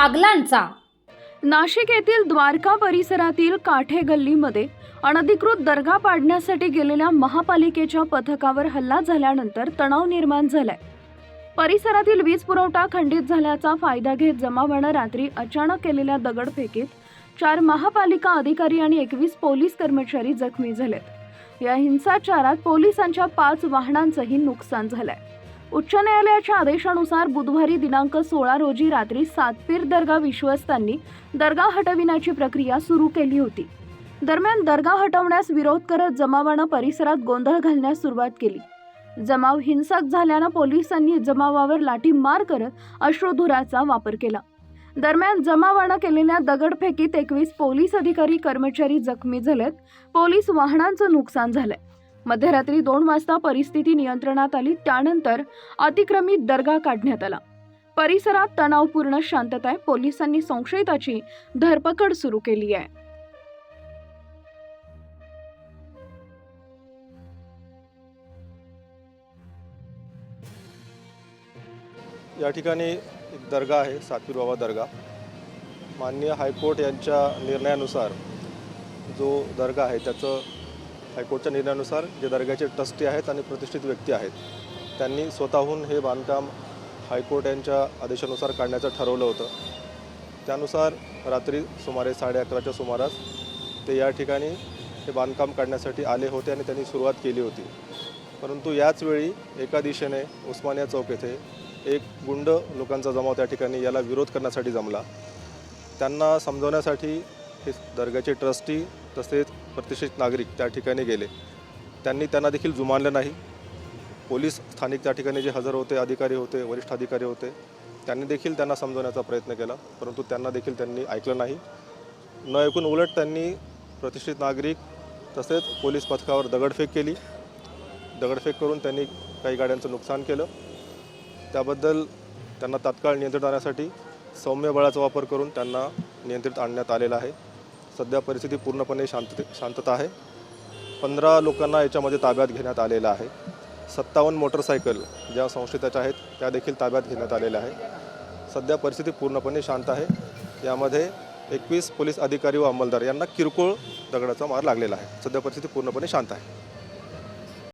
पागलांचा। नाशिक येथील द्वारका परिसरातील काठे गल्लीमध्ये अनधिकृत दर्गा पाडण्यासाठी गेलेल्या महापालिकेच्या पथकावर हल्ला झाल्यानंतर तणाव निर्माण झालाय। परिसरातील वीज पुरवठा खंडित झाल्याचा फायदा घेत जमावानं रात्री अचानक केलेल्या दगडफेकीत 4 महापालिका अधिकारी आणि 21 पोलीस कर्मचारी जखमी झालेत। या हिंसाचारात पोलिसांच्या 5 वाहनांचंही नुकसान झालंय। उच्च न्यायालयाच्या आदेशानुसार बुधवारी दिनांक 16 रोजी रात्री सातपीर दर्गा विश्वस्तांनी दर्गा हटविण्याची प्रक्रिया सुरू केली होती। दरम्यान दर्गा हटवण्यास विरोध करत जमावानं परिसरात गोंधळ घालण्यास सुरुवात केली। जमाव हिंसक झाल्यानं पोलिसांनी जमावावर लाठीमार करत अश्रुधुराचा वापर केला। दरम्यान जमावानं केलेल्या दगडफेकीत 21 पोलीस अधिकारी कर्मचारी जखमी झालेत। पोलीस वाहनांचं नुकसान झालंय। मध्यरात्री 2 वाजता परिस्थिती नियंत्रणात आली। त्यानंतर अतिक्रमित दर्गा काढण्यात आला। परिसरात तणावपूर्ण शांतता आहे। पोलिसांनी संशयिताची धरपकड सुरू केली आहे। या ठिकाणी एक दर्गा आहे, सातपीर बाबा दर्गा। माननीय हायकोर्ट यांच्या निर्णयानुसार जो दर्गा आहे त्याचं हायकोर्टच्या निर्णयानुसार जे दर्ग्याचे ट्रस्टी आहेत आणि प्रतिष्ठित व्यक्ती आहेत त्यांनी स्वतःहून हे बांधकाम हायकोर्ट यांच्या आदेशानुसार काढण्याचं ठरवलं होतं। त्यानुसार रात्री सुमारे 11:30च्या सुमारास ते या ठिकाणी हे बांधकाम काढण्यासाठी आले होते आणि त्यांनी सुरुवात केली होती। परंतु याच वेळी एका दिशेने उस्मानिया चौक येथे एक गुंड लोकांचा जमाव त्या ठिकाणी याला विरोध करण्यासाठी जमला। त्यांना समजवण्यासाठी हे दर्ग्याचे ट्रस्टी तसेच प्रतिष्ठित नागरिक त्या ठिकाणी गेले। त्यांना देखील जुमानलं नाही। पोलीस स्थानिक त्या ठिकाणी जे हजर होते, अधिकारी होते, वरिष्ठ अधिकारी होते, त्यांनी देखील त्यांना समजवण्याचा प्रयत्न केला, परंतु त्यांना देखील त्यांनी ऐकलं नाही। न ऐकून उलट त्यांनी प्रतिष्ठित नागरिक तसेच पोलीस पथकावर दगडफेक केली। दगडफेक करून त्यांनी काही गाड्यांचं नुकसान केलं। त्याबद्दल त्यांना तात्काळ नियंत्रित आणण्यासाठी सौम्य बळाचा वापर करून त्यांना नियंत्रित आणण्यात आलेला आहे। सध्या परिस्थिती पूर्णपणे शांतता आहे। 15 लोकांना याच्यामध्ये ताब्यात घेण्यात आलेलं आहे। 57 मोटरसायकल ज्या संशयिताच्या आहेत त्या देखील ताब्यात घेण्यात आलेल्या आहे। सध्या परिस्थिती पूर्णपणे शांत आहे। यामध्ये 21 पोलीस अधिकारी व अंमलदार यांना किरकोळ दगडाचा मार लागलेला आहे। सध्या परिस्थिती पूर्णपणे शांत आहे।